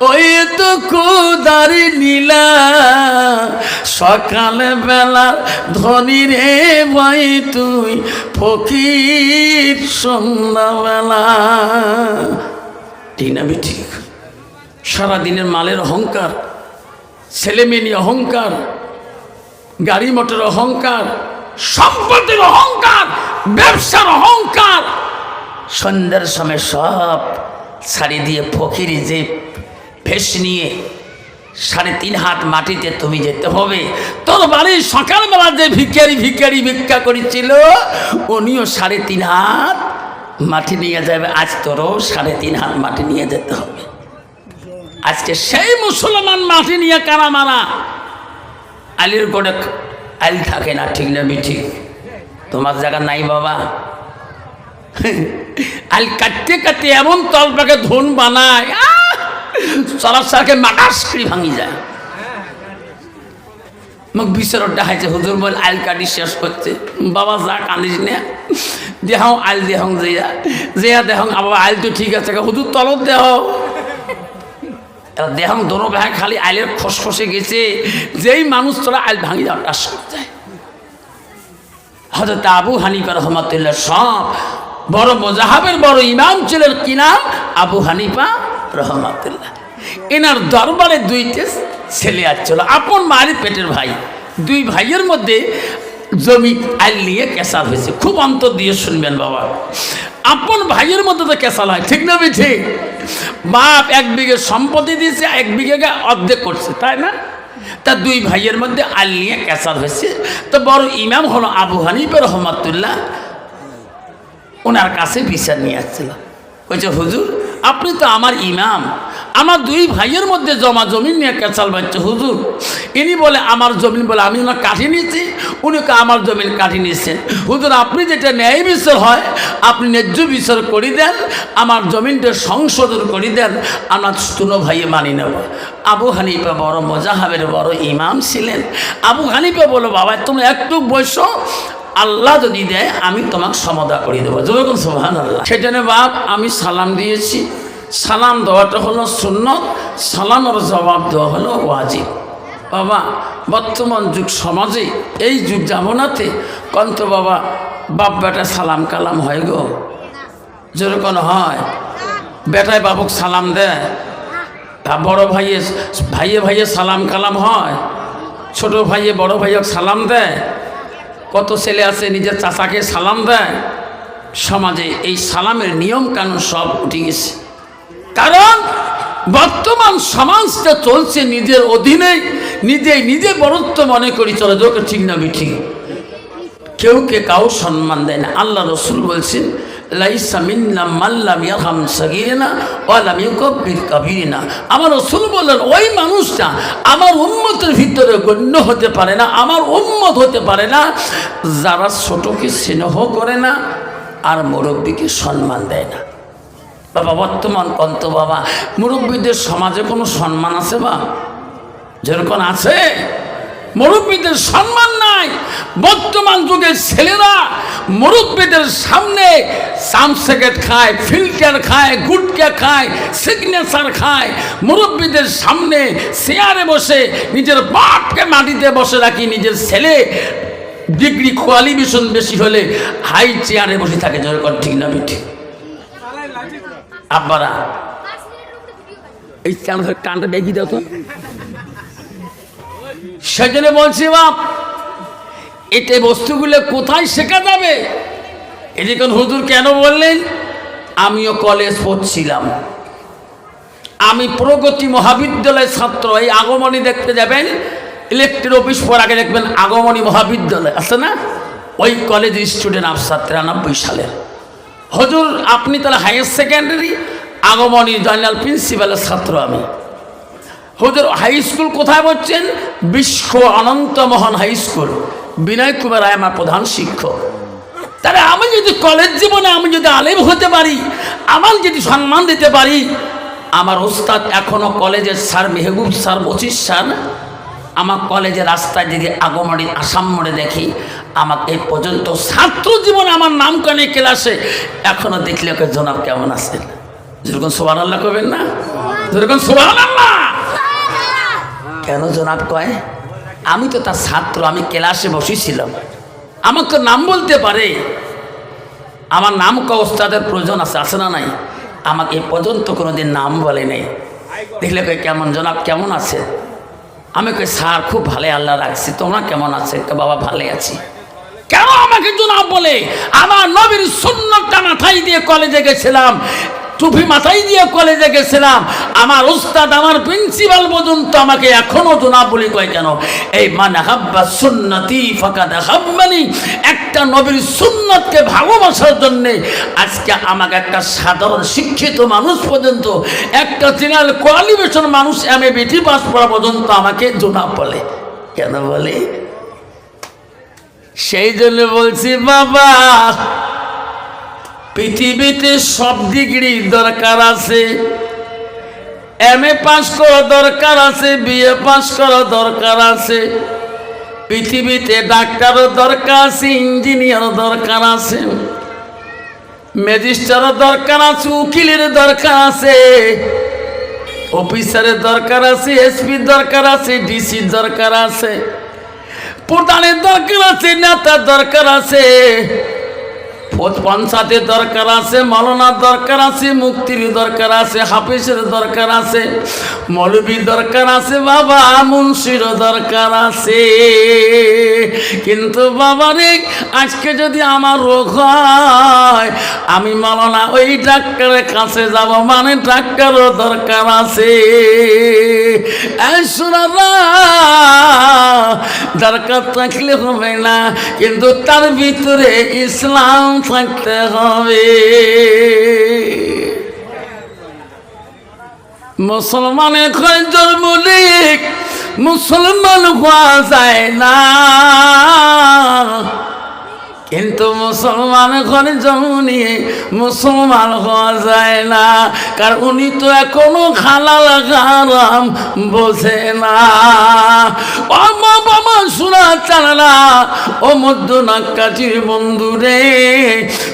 ওই তো কুদারি নীলা সকাল বেলা ধনী রে ভাই তুই ফকির সন্ধ্যাবেলা। ঠিক না ঠিক? সারাদিনের মালের অহংকার, ছেলেমেয়ে নিয়ে অহংকার, গাড়ি মোটর অহংকার, সম্পত্তির অহংকার, ব্যবসার অহংকার, সন্ধ্যার সময় সব ছাড়ি দিয়ে ফকিরি যে ভেস নিয়ে 3.5 হাত মাটিতে তুমি যেতে হবে। তোর বাড়ির সকালবেলা যে ভিখারি ভিক্ষা করেছিল উনিও 3.5 হাত মাটি নিয়ে যাবে। আজ তোরও 3.5 হাত মাটি নিয়ে যেতে হবে। আজকে সেই মুসলমান মাটি নিয়ে কারা মারা। আলির গোড়ে আইল থাকে না, ঠিক না ঠিক? তোমার জায়গা নাই বাবা। আইল কাটতে কাটতে এমন তলপাকে ধন বানায় চলাচারকে মাটাসক্রি ভাঙি যায়। মোক বিচারত দেখাইছে হুজুর বল আইল কাটি শেষ করছে। বাবা যা কান্দিস না, দেখাও আইল দেখাও যেয়া দেখাও। আবার আইল তো ঠিক আছে, হুজুর তলত দেহ দেখাও। দোনো ভাই খালি আইলের খসখসে গেছে। যেই মানুষ তোরা আইল ভাঙি যাও টাস করে যায়। হযরত আবু হানিফা রাহমাতুল্লাহ সব বড় মুজাহাবের বড় ইমাম ছিলেন। কি নাম? আবু হানিফা রাহমাতুল্লাহ। এনার দরবারে 2টে ছেলে আসছিল, আপন মায়ের পেটের ভাই। 2 ভাইয়ের মধ্যে জমি আইল নিয়ে কেসাল হয়েছে। খুব অন্তর দিয়ে শুনবেন বাবা, আপন ভাইয়ের মধ্যে তো কেসাল হয়, ঠিক না ঠিক? বাপ 1 বিঘে সম্পত্তি দিয়েছে, 1 বিঘে অর্ধেক করছে, তাই না? তা 2 ভাইয়ের মধ্যে আইল নিয়ে কেসাল হয়েছে। তো বড় ইমাম হলো আবু হানিফা রাহমাতুল্লাহ, ওনার কাছে বিচার নিয়ে আসছিল। বলছে হুজুর আপনি তো আমার ইমাম, আমার 2 ভাইয়ের মধ্যে জমা জমি নিয়ে কেচাল বাজছে। হুজুর ইনি বলে আমার জমিন, বলে আমি ওনার কাঠি নিয়েছি, উনিকে আমার জমিন কাঠি নিয়েছেন। হুজুর আপনি যেটা ন্যায় বিচার হয় আপনি ন্যায্য বিচার করে দেন, আমার জমিনটা সংশোধন করে দেন, আমার দুনো ভাইয়ে মানি নেব। আবু হানিফা বড় মুজাহাবের বড় ইমাম ছিলেন। আবু হানিফা বলো বাবা তুমি একটু বসো, আল্লাহ যদি দেয় আমি তোমাকে সমাধা করে দেবো। যেরকম সুবহানাল্লাহ। সেজন্য বাপ আমি সালাম দিয়েছি। সালাম দেওয়াটা হলো সুন্নত, সালামের জবাব দেওয়া হলো ওয়াজিব। বাবা বর্তমান যুগ সমাজে এই যুগ জামানাতে কন্ত বাবা বাপ বেটা সালাম কালাম হয় গো? যেরকম হয় বেটায় বাবুক সালাম দেয়, তা বড় ভাইয়ে ভাইয়ে সালাম কালাম হয়, ছোট ভাইয়ে বড় ভাইয়ে সালাম দেয়। কত ছেলে আছে নিজের চাচাকে সালাম দেয়। সমাজে এই সালামের নিয়ম কানুন সব উঠে গেছে। কারণ বর্তমান সমাজটা চলছে নিজের অধীনে, নিজে বড়ত্ব মনে করি চলে, যোকে ঠিক না ঠিক? কেউ কে কাউ সম্মান দেয় না। আল্লাহ রসুল বলছেন লাইসা মিন্না মান লাম ইয়ারহাম সাগীরানা ওয়া লাম ইউকাব্বির কাবীরানা। আমার রসুল বললেন ওই মানুষটা আমার উম্মতের ভিতরে গণ্য হতে পারে না, আমার উম্মত হতে পারে না যারা ছোটকে স্নেহ করে না আর মুরব্বীকে সম্মান দেয় না। বাবা বর্তমান কন্ত বাবা মুরব্বীদের সমাজে কোনো সম্মান আছে? বা যেরকম আছে মুরব্বীদের সম্মান নাই। বর্তমান যুগের ছেলেরা মুরব্বীদের সামনে সামসেকেট খায়, ফিল্টার খায়, গুটকা খায়, সিগনেচার খায়। মুরব্বীদের সামনে চেয়ারে বসে নিজের বাপকে মাটিতে বসে রাখি, নিজের ছেলে ডিগ্রি কোয়ালিফিকেশন বেশি হলে হাই চেয়ারে বসে থাকে। যেরকম ঠিক না ঠিক? আব্বারা এই টানটা দেখি দাও তো। সেজন্য বলছি বাপ এতে বস্তুগুলো কোথায় শেখা যাবে? এদিকে হুজুর কেন বললেন? আমিও কলেজ পড়ছিলাম, আমি প্রগতি মহাবিদ্যালয়ের ছাত্র। এই আগমনী দেখতে যাবেন, ইলেকট্রিক অফিস পর আগে দেখবেন আগমনী মহাবিদ্যালয় আছে না? ওই কলেজের স্টুডেন্ট আফসার 93 সালের। হুজুর আপনি তাহলে হায়ার সেকেন্ডারি আগমনী জয়নাল প্রিন্সিপালের ছাত্র আমি। হুজুর হাই স্কুল কোথায় পড়ছেন? বিশ্ব অনন্ত মোহন হাই স্কুল, বিনয় কুমার রায় আমার প্রধান শিক্ষক। তাহলে আমি যদি কলেজ জীবনে আমি যদি আলেম হতে পারি, আমার যদি সম্মান দিতে পারি, আমার ওস্তাদ এখনো কলেজের স্যার মেহবুব স্যার, 25 স্যার, আমার কলেজের রাস্তায় যদি আগমনী আসাম মোড়ে দেখি, আমাকে এই পর্যন্ত ছাত্র জীবনে আমার নাম কানে ক্লাসে এখনো দেখলে ওকে জনাব কেমন আছেন, যেরকম সুবহানাল্লাহ কবেন না, যেরকম সুবহানাল্লাহ। কেন জনাব কয়? আমি তো তার ছাত্র, আমি ক্লাসে বসেছিলাম, আমাকে তো নাম বলতে পারে। আমার নাম ওস্তাদের প্রয়োজন আছে, আছে না নাই? আমাকে এ পর্যন্ত কোনোদিন নাম বলে নেই। দেখলে কই কেমন জনাব, কেমন আছে? আমি কই স্যার খুব ভালো, আল্লাহ রাখছি, তোমরা কেমন আছে? বাবা ভালো আছি। কেন আমাকে জনাব বলে? আমার নবীর সুন্নতটা মাথায় দিয়ে কলেজে গেছিলাম, টুপি মাথায় দিয়ে কলেজে গেছিলাম। আমার উস্তাদ, আমার প্রিন্সিপাল পর্যন্ত আমাকে এখনো জনাব বলি। কয় কেন? এই মান হাব্বা সুন্নতি ফাকাদ হাব্বানি, একটা নবীর সুন্নতকে ভালোবাসার জন্যে আজকে আমাকে একটা সাধারণ শিক্ষিত মানুষ পর্যন্ত, একটা জেনারেল কোয়ালিফিকেশন মানুষ এমএ বিটি পাস করা পর্যন্ত আমাকে জনাব বলে। কেন বলে? সেই জন্য বলছি বাবা, পৃথিবীতে সব ডিগ্রি দরকার আছে। এমএ পাস করা দরকার আছে, বিএ পাস করা দরকার আছে। পৃথিবীতে ডাক্তারও দরকার আছে, ইঞ্জিনিয়ারও দরকার আছে, ম্যাজিস্ট্রেটও দরকার আছে, উকিলের দরকার আছে, অফিসারের দরকার আছে, এসপির দরকার আছে, ডিসির দরকার আছে, প্রধানের দরকার আছে, নেতার দরকার আছে, পঞ্চায়েতের দরকার আছে, মৌলানার দরকার আছে, মুক্তির দরকার আছে, হাফিজের দরকার আছে, মৌলবীর দরকার আছে, বাবা মুন্সির দরকার আছে। কিন্তু বাবা রে, আজকে যদি আমার রোগ হয়, আমি মৌলানা ওই ডাক্তারের কাছে যাব, মানে ডাক্তারও দরকার আছে। দরকার থাকলে হবে না, কিন্তু তার ভিতরে ইসলাম থাকতে হবে। মুসলমানের ঘরে জন্ম নিয়ে মুসলমান হওয়া যায় না, কিন্তু মুসলমান ঘরে জন্ম নিয়ে মুসলমান হওয়া যায় না, কারণ উনি তো এখনো হালাল হারাম বোঝে না। ও মা বাবা শোনা চালা, ও মধ্য নাক্কাচির বন্ধু রে,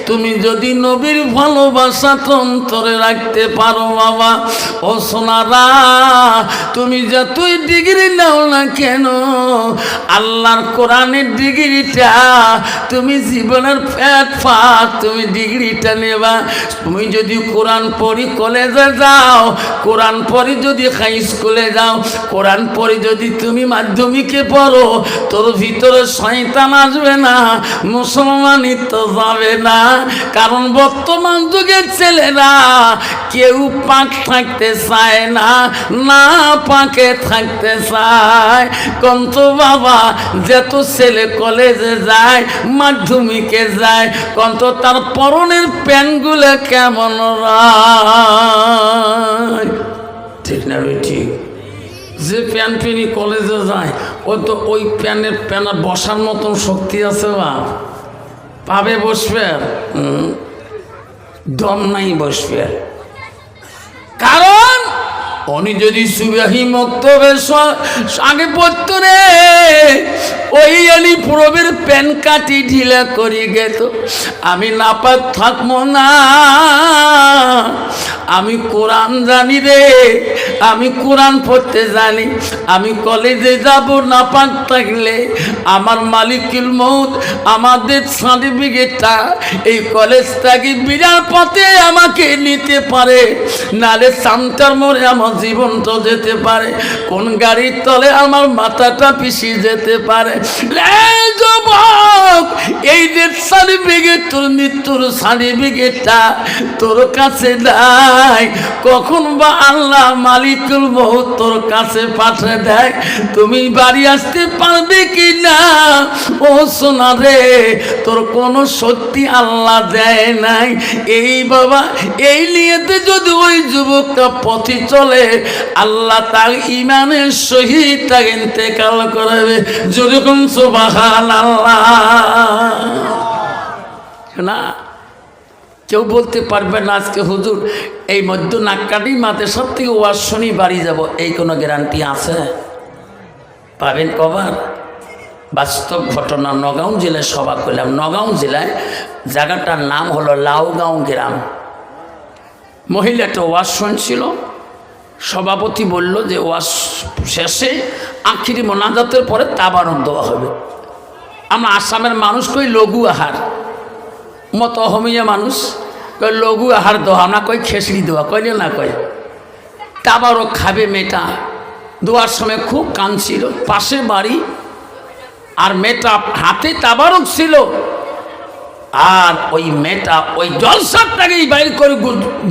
তুমি যদি নবীর ভালোবাসা অন্তরে রাখতে পারো বাবা, ও সোনারা, তুমি যতই ডিগ্রি নাও না কেন, আল্লাহর কোরআনের ডিগ্রিটা তুমি জীবনের তুমি ডিগ্রিটা নেবা। তুমি যদি কোরআন পড়ি কলেজে যাও, কোরআন পড়ি যদি হাই স্কুলে যাও, কোরআন পড়ি যদি তুমি মাধ্যমিকে পড়ো, তোর ভিতরে শয়তান আসবে না, মুসলমানই তো যাবে না। কারণ বর্তমান যুগের ছেলেরা কেউ পাক থাকতে চায় না, না পাকে থাকতে চায়। কন্ত বাবা, যত ছেলে কলেজে যায়, মাধ্যমিকে যায়, কন্ত তার পরনের প্যান্টগুলো কেমন ঠিক না? ঠিক। যে প্যান্ট পিনি কলেজে যায়, ও তো ওই প্যানের প্যানা বসার মতন শক্তি আছে বা পাবে বসবে? দম নাই বসবে। কারণ উনি যদি সুবাহি মক্তবের আগে পড়তো রে, ওই আলি প্রবের প্যান কাটি ঢিলা করি গেত, আমি নাপাক থাকবো না। আমি কোরআন জানি রে, আমি কোরআন পড়তে জানি, আমি কলেজে যাব নাপাক থাকলে আমার মালিকুল মউত আমাদের সার্টিফিকেটটা এই কলেজ থেকে বিরার পথে আমাকে নিতে পারে, নালে সামটার মোড়ে আমার জীবনটা যেতে পারে, কোন গাড়ির তলে আমার মাথাটা পিছিয়ে যেতে পারে। যুবক, এই যে সার্টিফিকেট, তোর মৃত্যুর সার্টিফিকেটটা তোর কাছে নাই, কখন বা আল্লাহ মালিকুল মউত তোর কাছে পাঠিয়ে দেয়, তুমি বাড়ি আসতে পারবে কি না? ও সোনা রে, তোর কোনো শক্তি আল্লাহ দেয় নাই। এই বাবা, এই নিয়েতে যদি ওই যুবকটা পথে চলে, আল্লাহ তার ইমানের সহিত তাকে ইন্তেকাল করবে। যেরকম সুবহানাল্লাহ না, কেউ বলতে পারবে না আজকে হুজুর এই মধ্য নাক্কাটি মাদ্রাসার থেকে ওয়াজ শুনি বাড়ি যাব, এই কোনো গ্যারান্টি আছে? পাবেন কবার? বাস্তব ঘটনা, নগাঁও জেলায় সভা করলাম। নগাঁও জেলায় জায়গাটার নাম হলো লাউগাঁও গ্রাম। মহিলাটা ওয়াজ শুনছিল। সভাপতি বলল যে ওয়াজ শেষে আখিরি মোনাজাতের পরে তাবারক দেওয়া হবে। আমরা আসামের মানুষ কই লঘু আহার, মত অহমিয়া মানুষ কই লঘু আহার দেওয়া, না কই খেসড়ি দেওয়া, কইলে না কয় তাবারক খাবে মেয়েটা। দেওয়ার সময় খুব কাঁদছিল, পাশে বাড়ি, আর মেয়েটা হাতে তাবারক ছিল, আর ওই মেয়েটা ওই জলসাটাকেই বাইর করে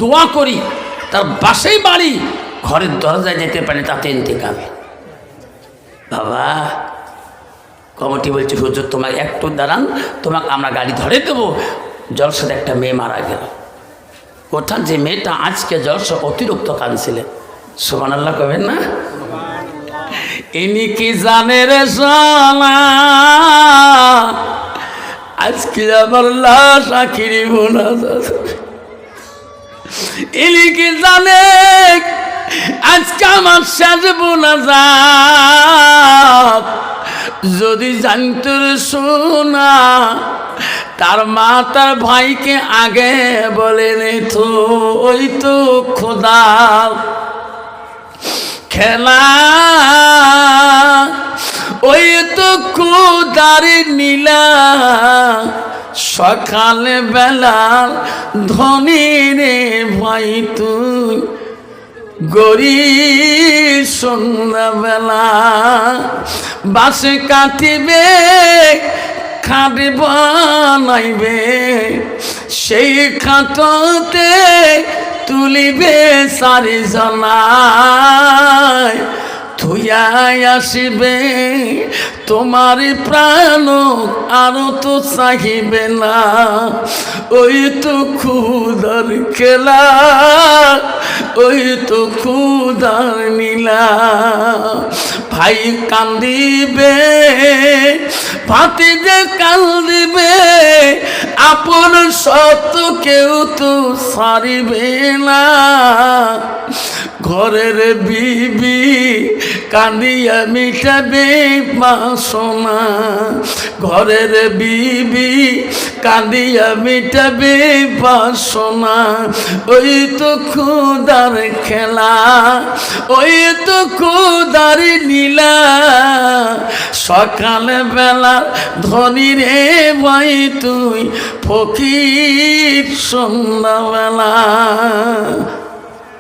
দোয়া করি, তার বাসেই বাড়ি, ঘরের দরজায় যেতে পারে, তাতে ইন্তেকালে। বাবা কমিটি বলছে হুজুর তোমাকে একটু দাঁড়ান, তোমাকে আমরা গাড়ি ধরে দেবো। জলসাতে একটা মেয়ে মারা গেল। ওটা যে মেয়েটা আজকে জলসা অতিরিক্ত কাঁদছিলেন, সুবহানাল্লাহ কবেন না? ইনি কি জানে রে সোনা, আজকে আমার লাশ আখিরি মোনাজাত। ইনি কি জানে আজকে আমার শেষ মোনাজাত। যদি জানতো রে সোনা, তার মা তার ভাইকে আগে বলেন তো ওই তো খোদা খেলা, ওই তো কুদারি নীলা, সকালে বেলা ধনী রে ভাই তুই, গরি সন্ধ্যাবেলা বাসে কাটিবে, খাট বানাইবে, সেই খাটতে তুলিবে সারি জনায়, থুয়াই আসিবে তোমার প্রাণ আরো তো চাহিবে না, ওই তো খুদার খেলা, ওই তো খুদার নীলা। ভাই কান্দিবে, ভাতিজে কান্দিবে, আপন সত্য কেউ তো সারিবে না, ঘরের বিবি কান্দিয়া মিটাবে বাসনা, ঘরের বিবি কান্দিয়া মিটাবে বাসনা, ওই তো খুদার খেলা, ওই তো খুদার নীলা, সকাল বেলা ধনী রে ভাই তুই, ফকির সন্ধ্যাবেলা।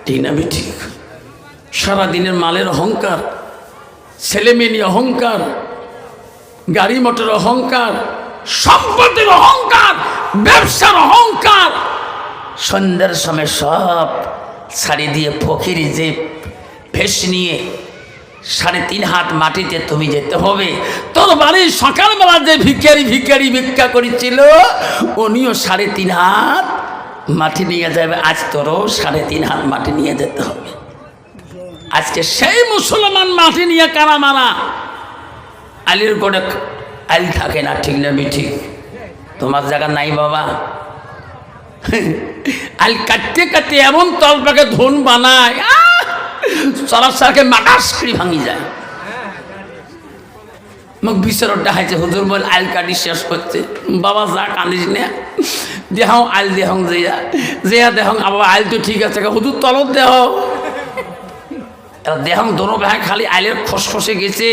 ঠিক না ঠিক? সারাদিনের মালের অহংকার, ছেলে মেয়ে নিয়ে অহংকার, গাড়ি মোটর অহংকার, সম্পত্তির অহংকার, ব্যবসার অহংকার, সন্ধ্যার সময় সব ছাড়ি দিয়ে ফকিরি যে ভেস নিয়ে 3.5 হাত মাটিতে তুমি যেতে হবে। তোর বাড়ির সকালবেলা যে ভিখারি ভিক্ষা করেছিল, উনিও 3.5 হাত মাটি নিয়ে যাবে। আজ তোরও 3.5 হাত মাটি নিয়ে যেতে হবে। আজকে সেই মুসলমান মাটি নিয়ে কারা মারা, আলির গোড়ে আইল থাকে না, ঠিক না ঠিক? তোমার জায়গা নাই বাবা। আইল কাটতে কাটতে এমন তলপাকে ধন বানায়, সরাসরি মাটাস করে ভাঙি যায়। মুখ বিচার দেখাইছে, হুজুর বল আইল কাটি শেষ করছে। বাবা যা কান্দিস না, দেহ আইল দেহ যেয়া দেহ আবার আইল তো ঠিক আছে, হুজুর তলত দেহ দেহং দোনো ভাই খালি আইলের খসখসে গেছে।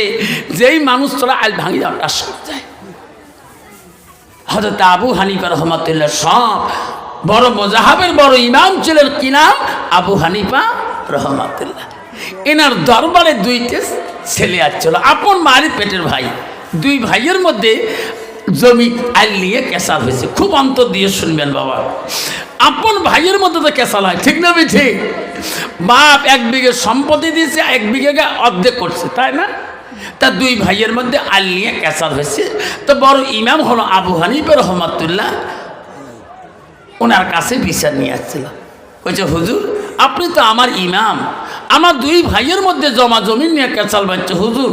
যেই মানুষ তোরা আইল ভাঙি যাওয়া টাস করে যায়। হযরত আবু হানিফা রহমাতুল্লাহ সব বড় মুজাহাবের বড় ইমাম ছিলেন। কি নাম? আবু হানিফা রহমাতুল্লাহ। এনার দরবারে 2টা ছেলে আসছিল, আপন মায়ের পেটের ভাই। 2 ভাইয়ের মধ্যে জমি আইল নিয়ে কেসাল হয়েছে। খুব অন্তর দিয়ে শুনবেন বাবা, আপন ভাইয়ের মধ্যে তো কেসাল হয়, ঠিক না ঠিক? বাপ 1 বিঘে সম্পত্তি দিয়েছে, 1 বিঘে অর্ধেক করছে, তাই না? তা 2 ভাইয়ের মধ্যে আইল নিয়ে কেসাল হয়েছে। তো বড় ইমাম হলো আবু হানিফা রহমাতুল্লাহ, ওনার কাছে বিচার নিয়ে আসছিল। বলছে হুজুর আপনি তো আমার ইমাম, আমার 2 ভাইয়ের মধ্যে জমা জমিন নিয়ে কেচাল বাঁচছে হুজুর।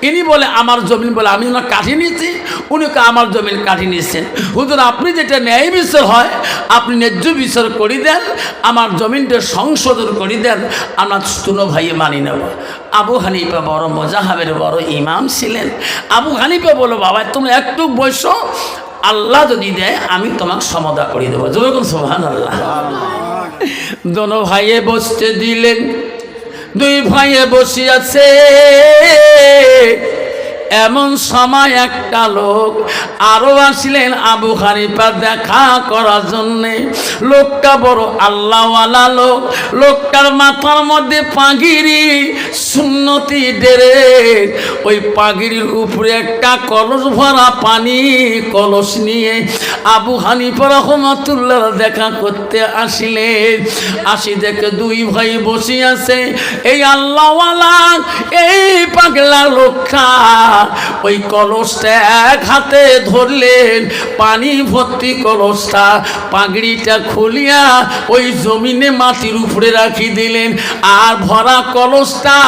ইনি বলে আমার জমিন, বলে আমি ওনার কাঠি নিয়েছি, উনিকে আমার জমিন কাঠি নিয়েছেন। হুজুর আপনি যেটা ন্যায় বিচার হয় আপনি ন্যায্য বিচার করে দেন, আমার জমিনটা সংশোধন করে দেন, আমার দুনো ভাইয়ে মানি নেব। আবু হানিফা বড় মুজাহাবের বড় ইমাম ছিলেন। আবু হানিফা বলো বাবা তুমি একটু বসো, আল্লাহ যদি দেয় আমি তোমাকে সমাধা করে দেবো। যেরকম সুবহানাল্লাহ। দোনো ভাইয়ে বসতে দিলেন। দুই ভাইয়ে বসে আছে। এমন সময় একটা লোক আরো আসলেন আবু হানিফা দেখা করার জন্যে। লোকটা বড় আল্লাহওয়ালা লোক। লোকটার মাথার মধ্যে পাগড়ি, সুন্নতি ডেরেক। ওই পাগড়ির উপরে একটা কলস ভরা পানি কলস নিয়ে আবু হানিফা রহমাতুল্লাহ দেখা করতে আসলেন। আসি দেখে দুই ভাই বসে আছে। এই আল্লাহওয়ালা, এই পাগলা লোকটা ওই কলসটা এক হাতে ধরলেন, পানি ভর্তি কলসটা, পাগড়িটা খুলিয়া ওই জমিনে মাটির উপরে রাখি দিলেন, আর ভরা কলসটা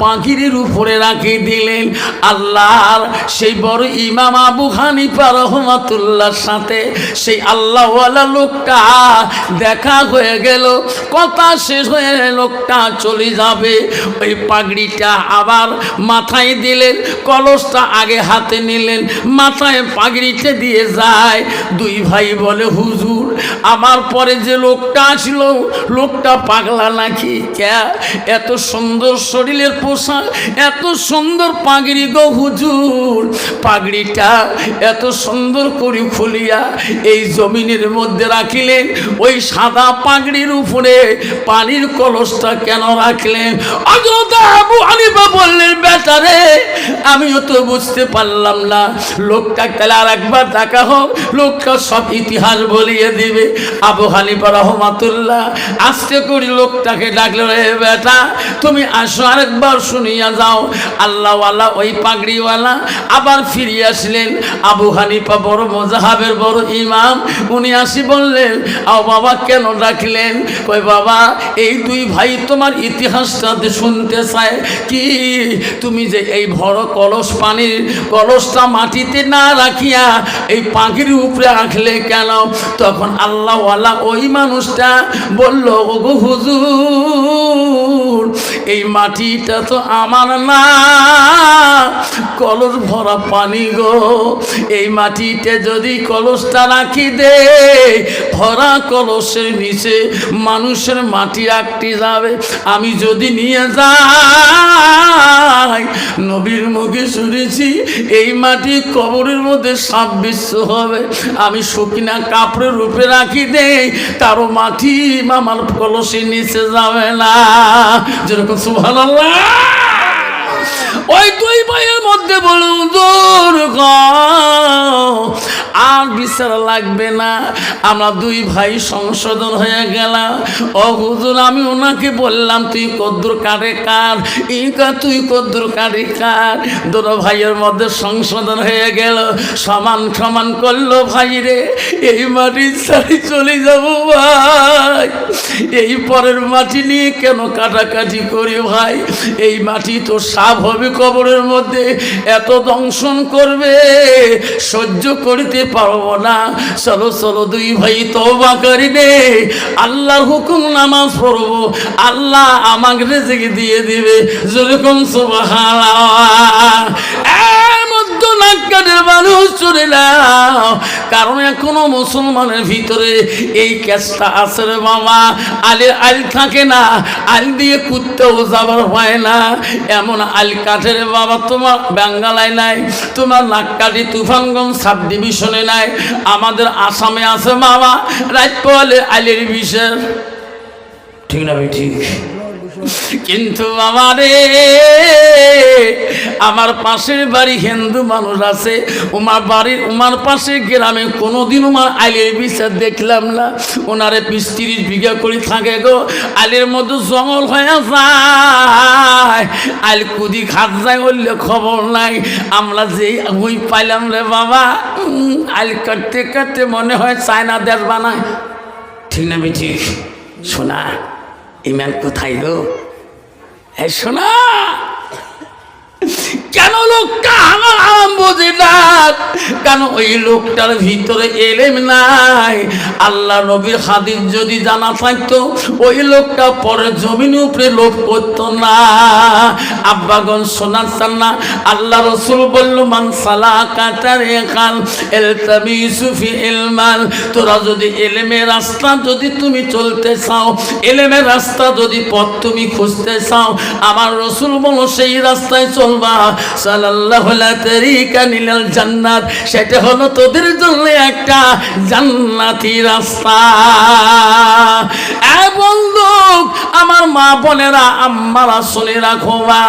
পাগড়ির উপরে রাখি দিলেন। আল্লাহর সেই বড় ইমাম আবু হানিফা রহমাতুল্লাহর সাথে সেই আল্লাহওয়ালা লোকটা দেখা হয়ে গেল। কথা শেষ হয়ে লোকটা চলে যাবে। ওই পাগড়িটা আবার মাথায় দিলেন, কলসটা আগে হাতে নিলেন, মাথায় পাগড়িতে দিয়ে যায়। দুই ভাই বলে, হুজুর আমার পরে যে লোকটা আসলো লোকটা পাগলা নাকি? কে এত সুন্দর শরীরের পোশাক, এত সুন্দর পাগড়ি গো হুজুর, পাগড়িটা এত সুন্দর করে খুলিয়া এই জমিনের মধ্যে রাখিলেন, ওই সাদা পাগড়ির উপরে পানির কলসটা কেন রাখলেন? হযরত আবু হানিফা বললেন, বেটারে আমিও তো বুঝতে পারলাম না। লোকটা তাহলে আর একবার দেখা হোক, লোকটা সব ইতিহাস বলিয়ে দিবে। আবু হানিফা রহমাতুল্লাহ আস্তে করে লোকটাকে ডাকলো, রে বেটা তুমি আসো, আরেকবার শুনিয়া যাও। আল্লাহওয়ালা ওই পাগড়িওয়ালা আবার ফিরে আসলেন। আবু হানিফা বড় মজাহাবের বড় ইমাম, উনি আসি বললেন, আও বাবা কেন ডাকলেন? কই বাবা এই দুই ভাই তোমার ইতিহাসটা শুনতে চায়। কি তুমি যে এই বড় কলস, পানির কলসটা মাটিতে না রাখিয়া এই পাখির উপরে রাখলে কেন? তখন আল্লাহওয়ালা ওই মানুষটা বলল, ওগো হুজুর এই মাটিটা তো আমার না, কলস ভরা পানি গো। এই মাটিতে যদি কলসটা রাখি দে, ভরা কলসের নিচে মানুষের মাটি আটকে যাবে। আমি যদি নিয়ে যাই, নবীর মুখে শুনেছি এই মাটি কবরের মধ্যে সাপ বিশ্ব হবে। আমি শুকনা কাপড়ের উপরে রাখি দেই, তারও মাটি আমার কলসের নিচে যাবে না। যেরকম সুবহানাল্লাহ। ওই দুই ভাইয়ের মধ্যে বলুন, দূর আর বিচার লাগবে না, আমরা দুই ভাই সংশোধন হয়ে গেলাম। ও হুজুর আমি ওনাকে বললাম, তুই কদ্দুর কারে কার, ইকা তুই কদ্দুর কারে কার। দুটো ভাইয়ের মধ্যে সংশোধন হয়ে গেল, সমান সমান করলো। ভাই রে এই মাটির ছাড়ি চলে যাব ভাই, এই পরের মাটি নিয়ে কেন কাটাকাটি করি ভাই? এই মাটি তো সাপ হবে কবরের মধ্যে, এত দংশন করবে, সহ্য করতে পারবো না। চলো চলো দুই ভাই তওবা করি নে, আল্লাহর হুকুম নামাজ পড়বো, আল্লাহ আমাকে রিজিক দিয়ে দিবে। যেরকম সুবহানাল্লাহ। মানুষ চলে নাও, কারণ এখনো মুসলমানের ভিতরে এই কেসটা আছে রে বাবা। আলের আল থাকে না, আল দিয়ে কুত্তেও যাবার হয় না, এমন আল কাঠের বাবা তোমার বাঙ্গালায় নাই, তোমার নাক্কাটি তুফানগঞ্জ সাব ডিভিশনে নাই, আমাদের আসামে আছে বাবা। রাত পড়লে আলের বিষয়, ঠিক না ভাই? ঠিক। কিন্তু বাবা রে আমার পাশের বাড়ি হিন্দু মানুষ আছে, উমার পাশে গ্রামে কোনোদিন উমার আলের বিচার দেখলাম না। ওনারে ৩০ বিঘা করে থাকে গো, আলের মধ্যে জঙ্গল হয়ে যায়, আল কুদি খাত যায়, বললে খবর নাই। আমরা যেই বই পাইলাম রে বাবা, আল কাটতে কাটতে মনে হয় চায়না দেশ বানায়, ঠিক না বেঠি? শোনা ইমান কোথায় গো? শোনা কেন লোকটা আমার আরম্ভ বুঝি না, কারণ ওই লোকটার ভিতরে এলেম নাই। আল্লাহ নবীর হাদিস যদি জানা থাকতো ওই লোকটা পরে জমিন উপরে লোভ করতো না। আব্বাগণ শোনাচ্ছেন না, আল্লাহ রসুল বলল মান সালাকা তারিকান ইলতামিসু ফি ইলমান, তোরা যদি এলেমের রাস্তা যদি তুমি চলতে চাও, এলেমের রাস্তা যদি পথ তুমি খুঁজতে চাও, আমার রসুল বলো সেই রাস্তায় চলবা। সাল্লাল্লাহু আলাইহি তারিকা নিলাল জান্নাত, সেটা হলো তোদের জন্য একটা জান্নাতি রাস্তা। এ বন্ধু, আমার মা বোনেরা, আম্মারা শুনে রাখো মা,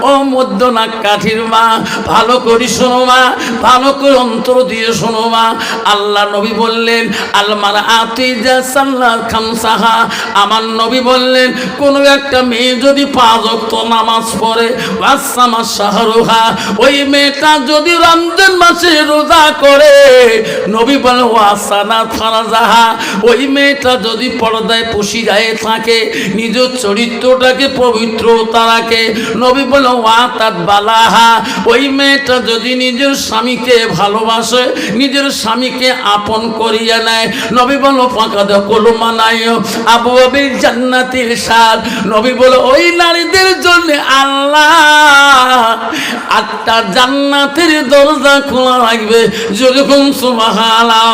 ও মধ্যনাক কাঠির মা, ভালো করে শোনো মা, ভালো করে অন্তর দিয়ে শোনো মা। আল্লাহ নবী বললেন আলমার আতিজা সাল্লাল খামসাহা, আমার নবী বললেন কোন একটা মেয়ে যদি 5 ওয়াক্ত নামাজ পড়ে, ওয়াসামা শাহরুহা, ওই মেয়েটা যদি রমজান মাসে রোজা করে, নবী বলেন ওয়াসানা ফারাজাহা, ওই মেয়েটা যদি পর্দায় পশিরায় থাকে, নিজের চরিত্রটাকে পবিত্রতা রাখে, নবী বলে ওয়াতাত বালাহা, ওই মেয়েটা যদি নিজের স্বামীকে ভালোবাসে, নিজের স্বামীকে আপন করিয়া নেয়, নবী বলো ফাকাদ কুলমানায় আবু আবিল জান্নাতির সাদ, নবী বলে ওই নারীদের জন্য আল্লাহ 8টা জান্নাতের দরজা খোলা রাখবে। যেরকম সুবহানাল্লাহ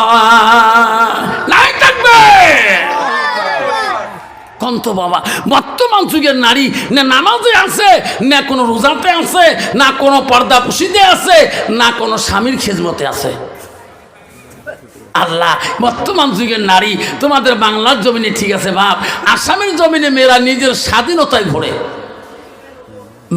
নাই থাকবে কন্ত বাবা। বর্তমান যুগের নারী না নামাজে আছে, না কোনো রোজাতে আছে, না কোনো পর্দা পুশিতে আছে, না কোনো স্বামীর খেজমতে আছে। আল্লাহ, বর্তমান যুগের নারী তোমাদের বাংলার জমিনে ঠিক আছে বাপ, আসামের জমিনে মেয়েরা নিজের স্বাধীনতায় ঘোরে।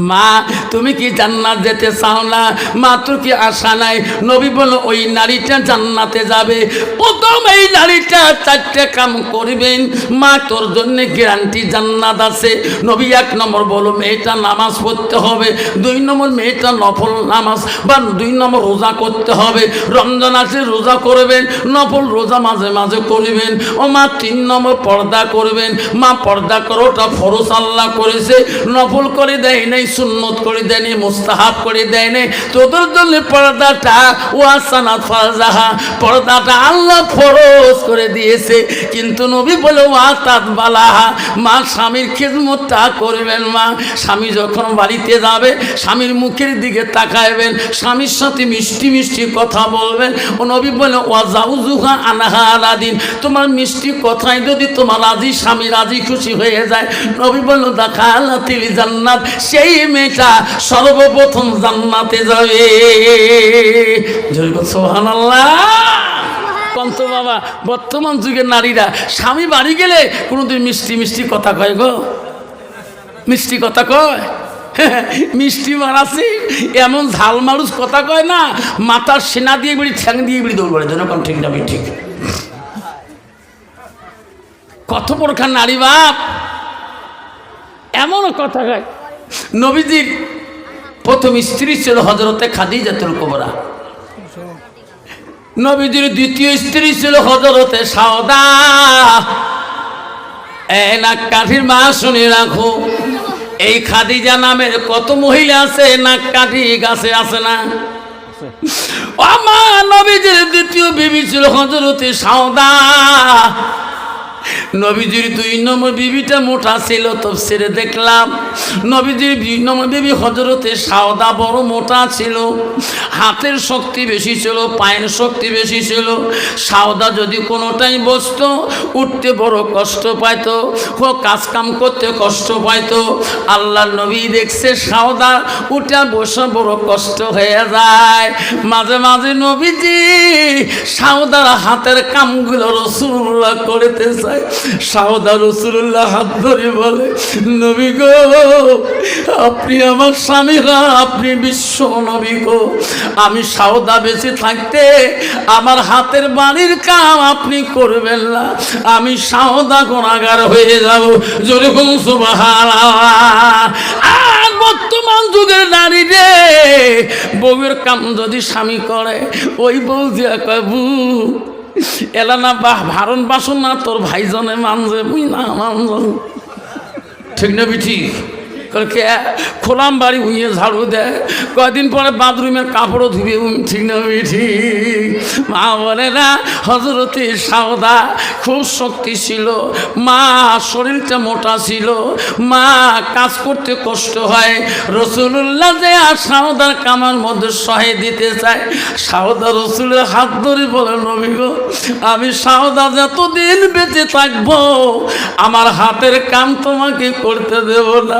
মা তুমি কি জান্নাত যেতে চাও না? মা তোর কি আশা নাই? নবী বলল ওই নারীটা জান্নাতে যাবে। প্রথম এই নারীটা 4টে কাম করবেন, মা তোর জন্য গ্যারান্টি জান্নাত আছে। নবী 1 নম্বর বলো মেয়েটা নামাজ পড়তে হবে, 2 নম্বর মেয়েটা নফল নামাজ বা 2 নম্বর রোজা করতে হবে। রমজান আসে রোজা করবেন, নফল রোজা মাঝে মাঝে করবেন। ও মা 3 নম্বর পর্দা করবেন। মা পর্দা করাটা ফরজ আল্লাহ করেছে, নফল করে দেয় নাই, সুন্নত করে দেয়নি, মুস্তাহাব করে দেয়নি। তোদের জন্য পর্দাটা ওয়াসানাত ফারজাহা, পর্দাটা আল্লাহ ফরজ করে দিয়েছে। কিন্তু নবী বলে ওয়াতাত বালাহা, মা স্বামীর খিদমতটা করবেন। মা স্বামী যখন বাড়িতে যাবে স্বামীর মুখের দিকে তাকাইবেন, স্বামীর সাথে মিষ্টি মিষ্টি কথা বলবেন। ও নবী বলে ওয়াজাউজুহা আনহা আলাদিন, তোমার মিষ্টি কথায় যদি তোমার রাজি স্বামী রাজি খুশি হয়ে যায়, নবী বলল দাখালাতিল জান্নাত, সেই মেয়েটা সর্বপ্রথম জান্নাতে যাবে। সুবহানাল্লাহ কন্ত বাবা। বর্তমান যুগের নারীরা স্বামী বাড়ি গেলে কোনোদিন মিষ্টি মিষ্টি কথা কয় গো, মিষ্টি কথা কয়, মিষ্টি মারাসি এমন ঝাল মারুস কথা কয় না, মাথার সেনা দিয়ে বিড়ি ঠ্যাং দিয়ে বিড়ি দৌড় বেড়ে যেন ঠিক না ঠিক। কত প্রকার নারী বাপ এমনও কথা কয়। নবীজির প্রথম স্ত্রী ছিল হযরতে খাদিজাতুল কুবরা, নবীজির দ্বিতীয় স্ত্রী ছিল হযরতে সাওদা। এই নাক কাঠির মা শুনে রাখো, এই খাদিজা নামের কত মহিলা আছে নাক কাঠি গাছে আছে না? আমার নবীজির দ্বিতীয় বিবি ছিল হযরতে সাওদা। নবীজির 2 নম্বর বিবিটা মোটা ছিল, তাফসীরে দেখলাম নবীজির 2 নম্বর বিবি হযরতে সাওদা বড় মোটা ছিল, হাতের শক্তি বেশি ছিল, পায়ের শক্তি বেশি ছিল। সাওদা যদি কোনোটাই বসতো উঠতে বড় কষ্ট পাইতো, কাজ কাম করতে কষ্ট পাইতো। আল্লাহর নবী দেখছে সাওদা উঠে বসে বড় কষ্ট হয়ে যায়। মাঝে মাঝে নবীজি সাওদার হাতের কামগুলো রাসূলুল্লাহ করতে চায়। সাওদা রাসূলুল্লাহ হাত ধরে বলে নবী গো, আপনি আমার স্বামী, আপনি বিশ্ব নবী গো, আমি সাওদা বেঁচে থাকতে আমার হাতের বাড়ির কাম আপনি করবেন না, আমি সাওদা গুনাহগার হয়ে যাব। যেরকম সুবহানাল্লাহ। আর বর্তমান যুগের নারী রে, বউয়ের কাম যদি স্বামী করে, ওই বউ দিয়া কয় বউ এলা না বাহ ভারণ বাসন না তোর ভাইজনে মানজে মুই না মানজ, ঠিক না বিঠি? কে খোলাম বাড়ি উইয়ে ঝাড়ু দেয়, কয়দিন পরে বাথরুমের কাপড়ও ধুবে, ঠিক না ঠিক? মা বলে না হজরতে সাউদা খুব শক্তি ছিল, মা শরীরটা মোটা ছিল, মা কাজ করতে কষ্ট হয়। রসুল্লাহ যে আর সাউদার কামার মধ্যে সহে দিতে চায়, সাউদা রসুলের হাত ধরে বলে নবী গো, আমি সাউদা যতদিন বেঁচে থাকবো আমার হাতের কাম তোমাকে করতে দেব না।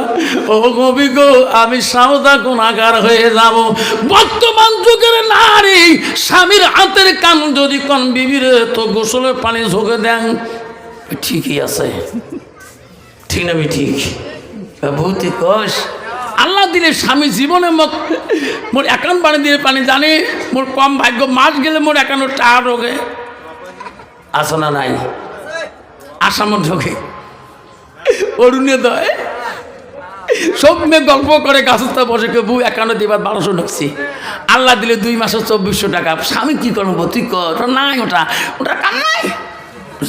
ও নবী গো, আমি সাউদা গুনাহগার হয়ে যাব। বর্তমান যুগের নারী স্বামীর হাতের কাম যদি কোন বিবির তো গোসলের পানি ঝোঁকে দেন, ঠিকই আছে, ঠিক না? ঠিক ভৌতিক কোষ আল্লাহ দিলে স্বামী জীবনে মোর একাউন্ট পানি দিয়ে পানি জানি, মোর কম ভাগ্য মাস গেলে মোর একাউন্ট টাকা ঢোকে, আসো না নাই? আসামত ঢোকে, অরুণে দয় সব মেয়ে গল্প করে গাছটা বসে কেউ বউ 51 দিবার 1200 ঢুকছি, আল্লাহ দিলে 2 মাসে 2400 টাকা। স্বামী কি করবো? তুই কর নাই, ওটা ওটা কাম নাই,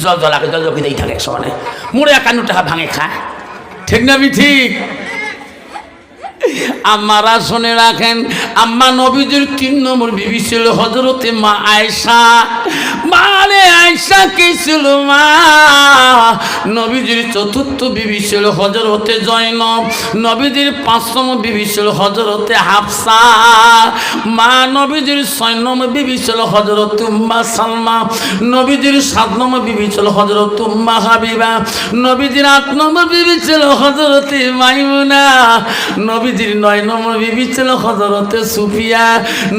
জল জলাকে জল জকিতেই থাকে সমানে, মোড়ে 51 টাকা ভাঙে খায়, ঠিক না? ঠিক। আম্মারা শুনে রাখেন, আম্মা নবীজির 3 নম্বর বিবি ছিল হযরতে মা আয়েশা। মানে আয়েশা কে ছিল? মা নবীজির 4র্থ বিবি ছিল হযরতে জয়নব। নবীজির 5 নম্বর বিবি ছিল হযরতে হাফসা। মা নবীজির 6 নম্বর বিবি ছিল হযরতে উম্মা সালমা। নবীজির 7 নম্বর বিবি ছিল হযরতে উম্মা হাবিবা। নবীজির 8 নম্বর বিবি ছিল হযরতে মাইমুনা। নবীজির 9 নম্বর বিবি ছিল হযরতে সুফিয়া।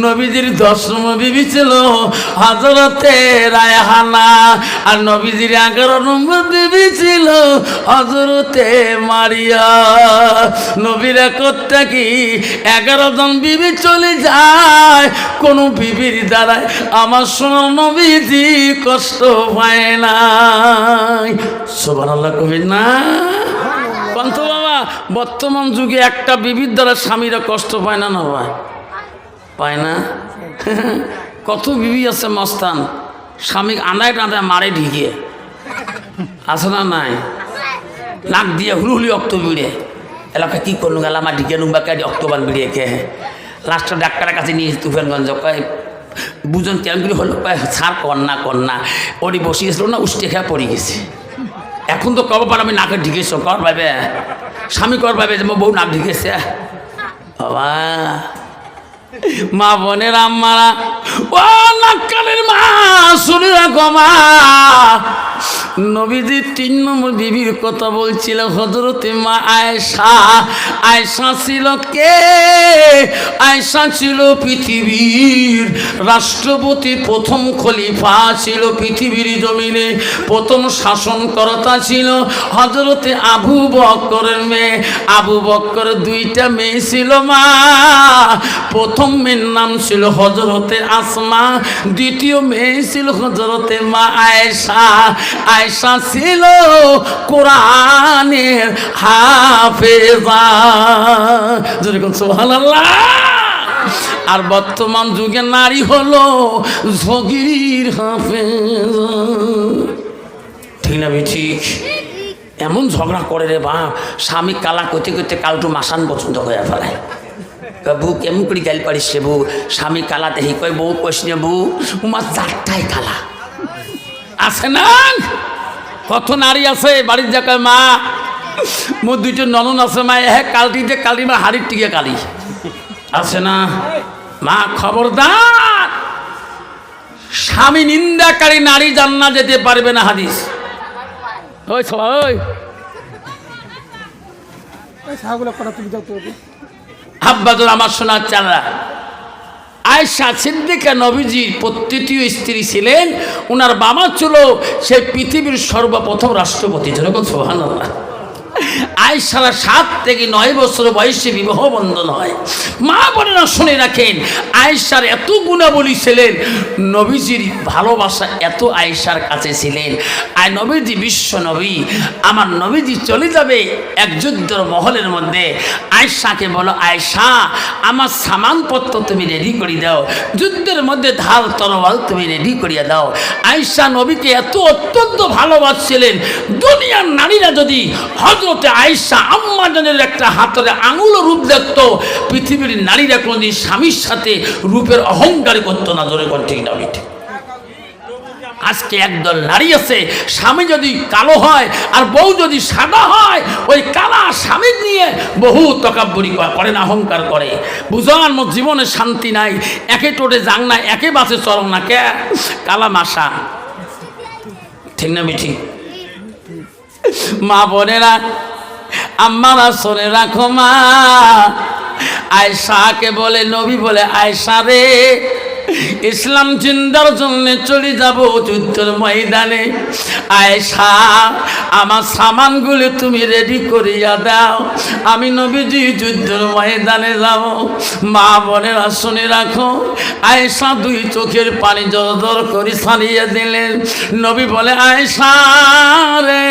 নবীজির 10 নম্বর বিবি ছিল হযরতে রায়হানা। আর নবীজির 11 নম্বর বিবি ছিল হযরতে মারিয়া। নবীর একটা কি 11 জন বিবি চলে যায়, কোন বিবির দ্বারায় আমার সোনার নবীজি কষ্ট পায় না। সুবহানাল্লাহ কবি না কন্ত বাবা, বর্তমান যুগে একটা বিবির দ্বারা স্বামীরা কষ্ট পায় না? না ভাই, পায় না? কত বিবি আছে মস্তান, স্বামী আনায় টানায় মারে ঢিকে, আছে না নাই? নাক দিয়ে হুলহুলি অক্ত বিড়ে এলাকা কি করলু গেল আমার ঢিকে নুম্বা কে অক্টোবর বিড়িয়ে কে লাস্টে ডাক্তারের কাছে নিয়ে তুফানগঞ্জ কয় বুঝন কেমন হলো, কয় ছাড় কন্যা ওরই বসিয়েছিল না, উষ্টে খেয়ে পড়ে গেছে। এখন তো কবে পার আমি নাকে ঢিকেছ কর ভাবে, স্বামী কর ভাবে যে বউ নাক ঢিকেছে। বাবা মা বোনের আম্মারা, ও নাক্কালের মা শুনে রাখো মা, নবীজির 3 নম্বর বিবির কথা বলছিল হযরতে মা আয়েশা। আয়েশা ছিল কে? আয়েশা ছিল পৃথিবীর রাষ্ট্রপতি, প্রথম খলিফা ছিল পৃথিবীর জমিনে, প্রথম শাসনকর্তা ছিল হযরতে আবু বকরের মেয়ে। আবু বকরের 2টা মেয়ে ছিল মা। প্রথম মেয়ের নাম ছিল হযরতে আসমা, দ্বিতীয় মেয়ে ছিল হযরতে মা আয়েশা। আয়েশা ছিল কোরআনের হাফেজা, যেরকম সুবহানাল্লাহ। আর বর্তমান যুগে নারী হলো ঝগির হাফেজা, ঠিক না? ঠিক। এমন ঝগড়া করে রে বাপ, স্বামী কালা করতে করতে কালটু মাসান পছন্দ হয়ে ফেলায়। বউ কেমন করে গাইল পারিস সে বউ, স্বামী কালা দেখি কয় বউ কইসনে বউ উমার 4টাই কালা আছে না? কত নারী আছে বাড়ির জায়গায় মা, মোর 2টো ননন আছে মা, কালটিতে কালি মা হাড়ির টিকে কালি আছে না? মা খবরদার, স্বামী নিন্দাকারী নারী জান্নাত যেতে পারবে না, হাদিস। ওই সবাই আব্বাদুর আমার শোনার চালা, আয়েশা সিদ্দিকা নবীজির তৃতীয় স্ত্রী ছিলেন। ওনার বাবা ছিল সেই পৃথিবীর সর্বপ্রথম রাষ্ট্রপতি, যেরকম সুবহানাল্লাহ। আয়েশার 7 থেকে 9 বছর বয়সে বিবাহ বন্ধন হয়। মা বোনেরা শুনে রাখেন, আয়েশার এত গুণাবলী ছিলেন, নবীজির ভালোবাসা এত আয়েশার কাছে ছিলেন। আর নবীজি বিশ্ব নবী, আমার নবীজি চলে যাবে এক যুদ্ধের মহলের মধ্যে, আয়েশাকে বলো আয়েশা আমার সামানপত্র তুমি রেডি করে দাও, যুদ্ধের মধ্যে ঢাল তরোয়াল তুমি রেডি করিয়া দাও। আয়েশা নবীকে এত অত্যন্ত ভালোবাসছিলেন, দুনিয়ার নারীরা যদি হযরত হযরতে আয়েশা আম্মা জানের একটা হাতের আঙুল রূপ দেখতো। পৃথিবীর নারীরা কোনদিন স্বামীর সাথে রূপের অহংকার করতো না। জোরে কোন ঠিক না ঠিক? আজকে একদল নারী আছে, স্বামী যদি কালো হয় আর বউ যদি সাদা হয়, ওই কালা স্বামী নিয়ে বহু তকাব্বুরি করে না, অহংকার করে। বুঝান মোর জীবনে শান্তি নাই, একে টোটে যাং না, একে বাসে চরং না, কে কালা মাসা, ঠিক না মিঠি? মা বোনেরা, আম্মারা শোনে রাখো, মা আয়েশাকে বলে, নবী বলে, আয়েশা রে, ইসলাম জিন্দার জন্য চলে যাব যুদ্ধের ময়দানে। আয়েশা, আমার সামানগুলো তুমি রেডি করিয়া দাও, আমি নবীজি যুদ্ধের ময়দানে যাব। মা বোনেরা শুনে রাখো, আয়েশা দুই চোখের পানি জর করে ছাড়িয়ে দিলেন। নবী বলে, আয়েশা রে,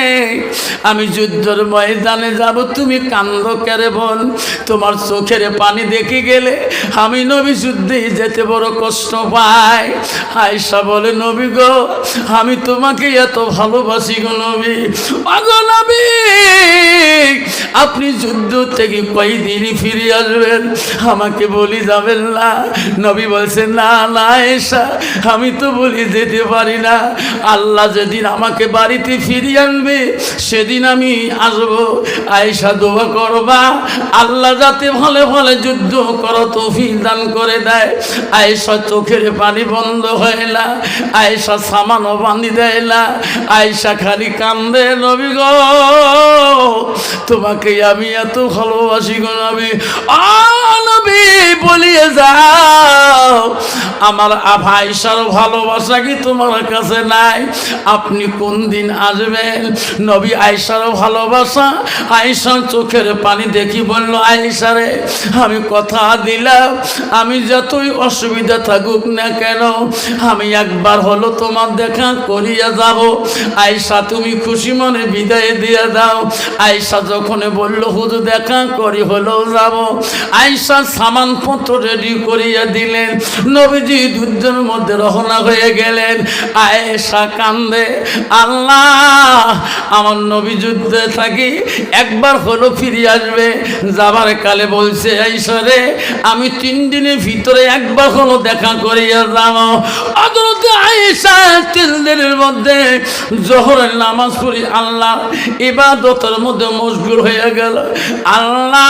আমি যুদ্ধের ময়দানে যাব, তুমি কান্দ কেরে বোন? তোমার চোখের পানি দেখে গেলে আমি নবী যুদ্ধে যেতে বড় কষ্ট পাই। আয়েশা বলে, নবী গো, আমি তোমাকে এত ভালোবাসি গো নবী। আগো নবী, আপনি যুদ্ধ থেকে কয়দিন ফিরে আসবেন আমাকে বলি যাবেন না? নবী বলছে, না না আয়েশা, আমি তো বলি যেতে পারি না। আল্লাহ যেদিন আমাকে বাড়িতে ফিরিয়ে আনবে সেদিন আমি আসবো। আয়েশা দোয়া করবা, আল্লাহ যাতে ভালো ভালো যুদ্ধ করো তৌফিক দান করে দেয়। আয়েশা চোখের পানি বন্ধ হয় না, আয়েশা সামানও বাঁধি দেয় না, আয়েশা খালি কান্দে, নবী গো, তোমাকে আমি এত ভালোবাসি গো নবী। নবী বলিয়ে যাও, আমার আয়েশার ভালোবাসা কি তোমার কাছে নাই? আপনি কোন দিন আসবেন? নবী আয়েশার ভালোবাসা, আয়েশার চোখের পানি দেখি বলল, আয়েশা রে, আমি কথা দিলাম, আমি যতই অসুবিধা থাকুক না কেন, আমি একবার হলো তোমার দেখা করিয়া যাব। আয়েশা তুমি খুশি মনে বিদায় দিয়ে দাও। আয়েশা যখন বলল, হুজুর দেখা করি হলো যাব, আয়েশা সামানপত্র রেডি করিয়া দিলেন। নবীজি যুদ্ধের মধ্যে রওনা হয়ে গেলেন। আয়েশা কান্দে, আল্লাহ, আমার নবী যুদ্ধে থাকি একবার হলো ফিরে আসবে। যাবার কালে বলছে, আয়েশা রে, আমি 3 দিনের ভিতরে একবার হলো দেখা করিয়া যাব। হযরত আয়েশা 3 দিনের মধ্যে জোহরের নামাজ পড়ি আল্লাহ ইবাদতের মধ্যে মশগুল হয়ে গেল। আল্লাহ,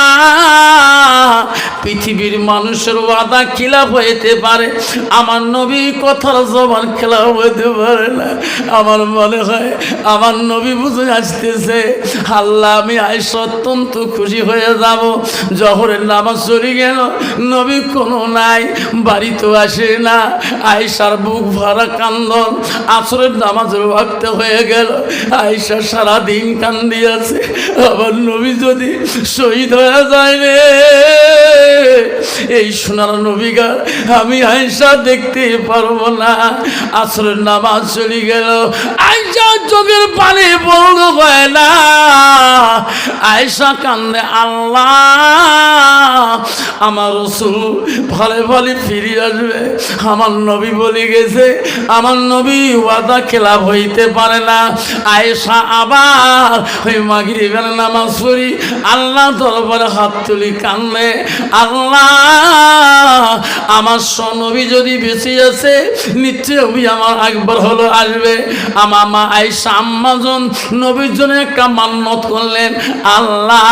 পৃথিবীর মানুষের ওয়াদা খিলাফ হইতে পারে, আমার নবী কথার জবান খেলাফ হইতে পারে না। আমার মনে হয় আমার নবী বুঝে আসতেছে, আল্লাহ আমি আয়েশা অত্যন্ত খুশি হয়ে যাব। জোহরের নামাজ চলে গেল, নবী কোনো নাই, বাড়িতেও আসে না। আয়েশার বুক ভরা কান্দন। আসরের নামাজের ওয়াক্ত হয়ে গেল, আয়েশা সারাদিন কান্দিয়াছে, আমার নবী যদি শহীদ হয়ে যায় রে, এই সোনার নবীগা আমি আয়েশা দেখতে পারবো না। আসরের নামাজ চলে গেল, আয়েশা চোখের পানি বন্ধ হয় না। আয়েশা কান্দে, আল্লাহ, আমার রাসূল ভালো ভালো ফিরে আসবে। আমার নবী বলে গেছে, আমার নবী ওয়াদা খেলাফ হইতে পারে না। আয়েশা আবার ওই মাগরিবের নামাজ পড়ি আল্লাহ দরবারে হাত তুলি কান্দে, আল্লাহ, আমার নবী যদি বেঁচে আছে নিশ্চয়ই আমার একবার হলো আসবে। আমার মা আয়েশা আম্মাজন নবীর জন্য একটা মান্নত করলেন, আল্লাহ,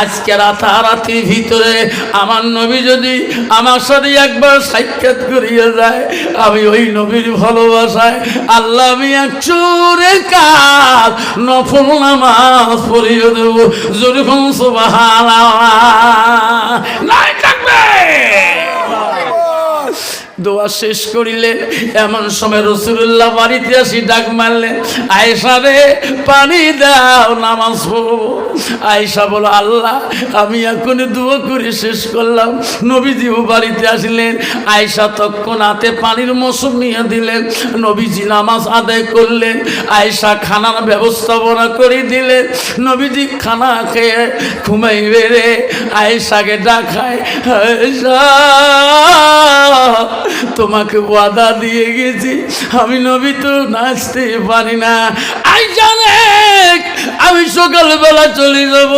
আজকে রাতারাতির ভিতরে আমার নবী যদি আমার সাথে একবার সাক্ষাৎ করিয়া যায়, আমি ওই নবীর ভালোবাসায় আল্লাহ আমি 100 রাকাত নফল নামাজ পড়িয়ে দেব। যেরকম সুবহানাল্লাহ নাই থাকবে। দোয়া শেষ করিলেন, এমন সময় রাসূলুল্লাহ বাড়িতে আসি ডাক মারলেন, আয়েশা রে, পানি দাও, নামাজ পড়ব। আয়েশা বলো, আল্লাহ, আমি এখন দোয়া করে শেষ করলাম। নবীজিও বাড়িতে আসলেন। আয়েশা তৎক্ষণাতে পানির মৌসুম নিয়ে দিলেন। নবীজি নামাজ আদায় করলেন। আয়েশা খানার ব্যবস্থাপনা করে দিলেন। নবীজি খানা খেয়ে ঘুমাইবে রে, আয়েশাকে ডাকায়, আয়েশা, তোমাকে ওয়াদা দিয়ে গেছি, আমি নবী তো নাচতে পারি না। আয়েশা রে, আমি সকালবেলা চলে যাব।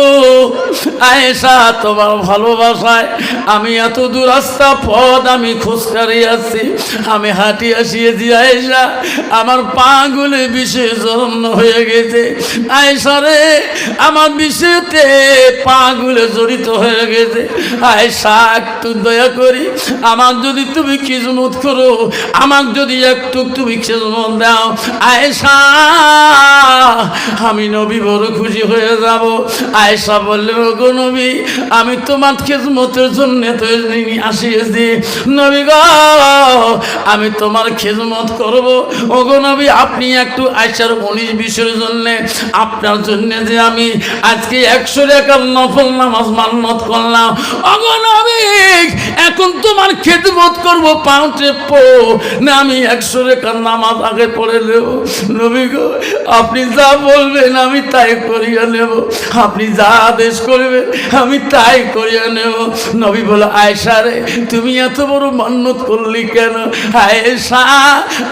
আয়েশা তোমার ভালোবাসায় আমি এত দূর রাস্তা পথ আমি খুশকারি আছি, আমি হাঁটি আসিয়েছি আয়েশা, আমার পা গুলো বিষে জন্য হয়ে গেছে। আয়েশা রে আমার বিষেতে পা গুলো জড়িত হয়ে গেছে। আয়েশা একটু দয়া করি আমার যদি তুমি খিদমত করো, আমাকে যদি একটু তুমি খিদমত দাও আয়েশা, আমি নবী বড় খুশি হয়ে যাব। আয়েশা বললেন ওগো নবী আমি তোমার খিদমতের জন্য তো আসিয়েছি নবী গো, আমি তোমার খিদমত করব। ওগো নবী আপনি একটু আয়েশার 19-20 জন্য আপনার জন্য যে আমি আজকে 100 রাকাত নফল নামাজ মান্নত করলাম, ওগো নবী এখন তোমার খিদমত করব পাঁচে পো না আমি 100 রাকাত নামাজ আগে পড়ে নেব। নবী গো আপনি যা বলবেন আমি তাই করিয়া নেব, আপনি যা আদেশ করবেন আমি তাই করিয়া নেব। নবী বলে আয়েশা রে তুমি এত বড় মান্নত করলি কেন? আয়েশা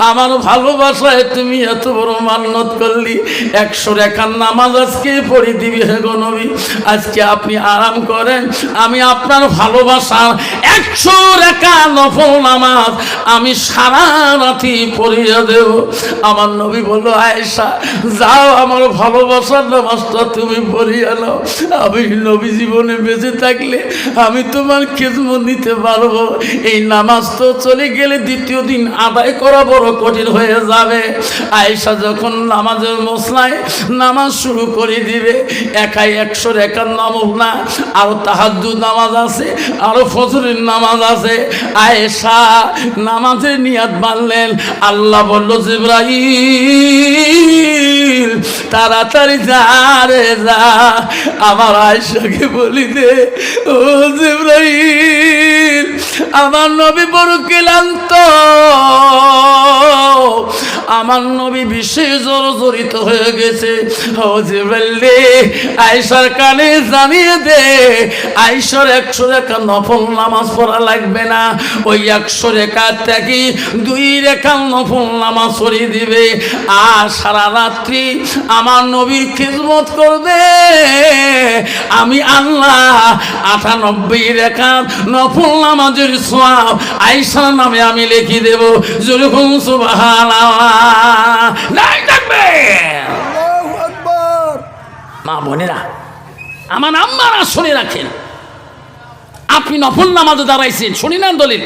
আমার ভালোবাসায় তুমি এত বড় মান্নত করলি, 100 রাকাত নামাজ আজকে পড়ে দিবি। হে গো নবী আজকে আপনি আরাম করেন, আমি আপনার ভালোবাসার 100 রাকাত নফল নামাজ আমি সারা রাতি পড়িয়া দেব। আমার নবী বলল আয়েশা যাও আমার ভালোবাসার নামাজটা তুমি পড়িয়া নাও, আমি নবী জীবনে বেঁচে থাকলে আমি তোমার খিদমত নিতে পারবো। এই নামাজ তো চলে গেলে দ্বিতীয় দিন আদায় করা বড় কঠিন হয়ে যাবে। আয়েশা যখন নামাজের মসলায় নামাজ শুরু করে দিবে, একাই 100 রাকাত নামাজ না, আরো তাহাজ্জুদ নামাজ আছে, আরো ফজরের নামাজ আছে। আয়েশা নামাজের নিয়াত বানলেন, আল্লাহ বলল জিবরাইল তাড়াতাড়ি যা রে যা, আমার আয়েশাকে বলি দে ও জিবরাইল আমার নবী বড় ক্লান্ত, আমার নবী বিশেষ জড়িত হয়ে গেছে। ও জিবরাইল আয়েশার কানে জানিয়ে দে আয়েশার 100 রাকাত নফল নামাজ পড়া লাগবে না, ওই 100 রাকাত থেকে 2 রাকাত নফল নামাজ পড়িয়ে দিবে, আর সারা রাত্রি আমার নবীর খিদমত করবে। আমি আল্লাহ 98 রাকাত নফল নামাজের সওয়াব আয়েশার নামে আমি লিখে দেব। যেরকম সুবহানাল্লাহ নাই থাকবে। আল্লাহু আকবার। মা বোনেরা আমার আম্মারা শুনে রাখেন, আপনি নফল নামাজে দাঁড়াইছেন, শুনি না দলিল,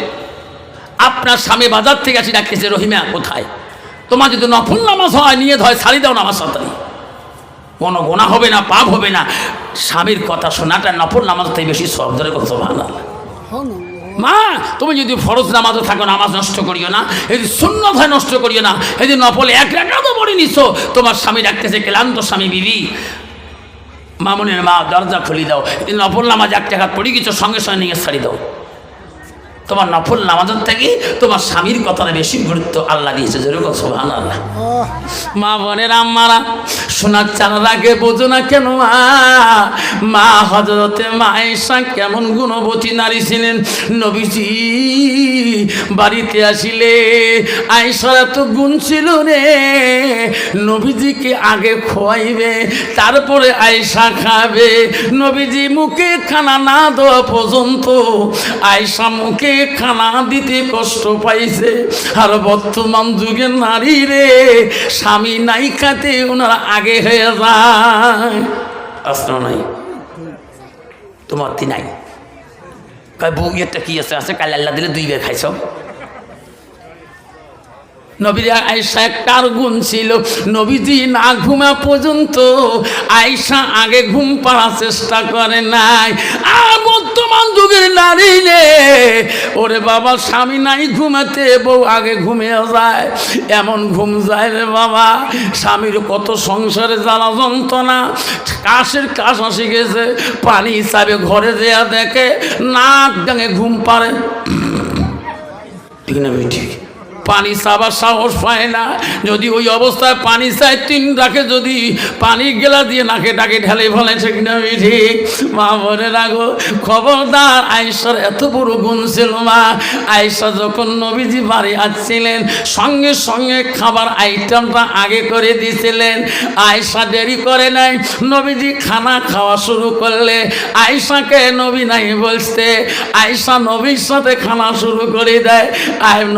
আপনার স্বামী বাজার থেকে আসি ডাকতেছে রহিমা কোথায়, তোমার যদি নফল নামাজ হয় নিয়ে হয় ছাড়ি দাও নামাজ সাঁতারি, কোনো গোনা হবে না পাপ হবে না। স্বামীর কথা শোনাটা নফল নামাজ থেকে বেশি সব ধরে কথা সুবহানাল্লাহ। মা তুমি যদি ফরজ নামাজও থাকো নামাজ নষ্ট করিও না, এই সুন্নত হয় নষ্ট করিও না, এই যে নফল 1 রাকাতও পড়ে নিছো, তোমার স্বামী ডাকতেছে ক্লান্ত স্বামী বিবি, মামুনের মা দরজা খুলি দাও, এই নফল নামাজ 1 রাকাত পড়ে গেছো সঙ্গে সঙ্গে নিয়ে ছাড়ি দাও। তোমার নফল নামাজের থেকে তোমার স্বামীর কথাটা বেশি গুরুত্ব আল্লাহ দিয়েছে। যেরকম সুবহানাল্লাহ। মা বোনের আম্মারা শোনার চালার আগে বোঝো না কেন মা হযরতে মা আয়েশা কেমন গুণবতী নারী ছিলেন। নবীজি বাড়িতে আসিলে আয়েশার এত গুণ ছিল রে, নবীজিকে আগে খোয়াইবে তারপরে আয়েশা খাবে। নবীজি মুখে খানা না দেওয়া পর্যন্ত আয়েশা মুখে খানা দিতে কষ্ট পাইছে। আর বর্তমান যুগের নারী রে স্বামী নাই খাতে ওনারা আগে হয়ে যায়। আসল নাই তোমার তি নাই কয় বউ একটা কি আছে আছে কাল আল্লাহ দিলে 2 বের খাইছ। নবীর আয়েশা কার গুণ ছিল, নবীজি না ঘুমা পর্যন্ত আয়েশা আগে ঘুম পাড়ার চেষ্টা করে নাই। আর বর্তমান যুগের নারী রে ওরে বাবা স্বামী নাই ঘুমাতে বউ আগে ঘুমিয়ে যায়, এমন ঘুম যায় রে বাবা। স্বামীর কত সংসারে জ্বালা যন্ত্রণা, কাশের কাশ আসি গেছে, পানি হিসাবে ঘরে দেয়া দেখে নাক ডাঙে ঘুম পারে, ঠিক না ঠিক পানি চাবার সাহস পায় না। যদি ওই অবস্থায় পানি চায় 3 ডাকে যদি পানি গেলা দিয়ে নাকে ডাকে ঢেলে ফেলে ঠিক না ঠিক? মা বলে রাখো খবরদার, আয়েশার এত বড় গুণ ছিল। মা আয়েশা যখন নবীজি বাড়ি আসছিলেন সঙ্গে সঙ্গে খাবার আইটেমটা আগে করে দিয়েছিলেন। আয়েশা দেরি করে নাই, নবীজি খানা খাওয়া শুরু করলে আয়েশাকে নবী নাই বলতে, আয়েশা নবীর সাথে খানা শুরু করে দেয়।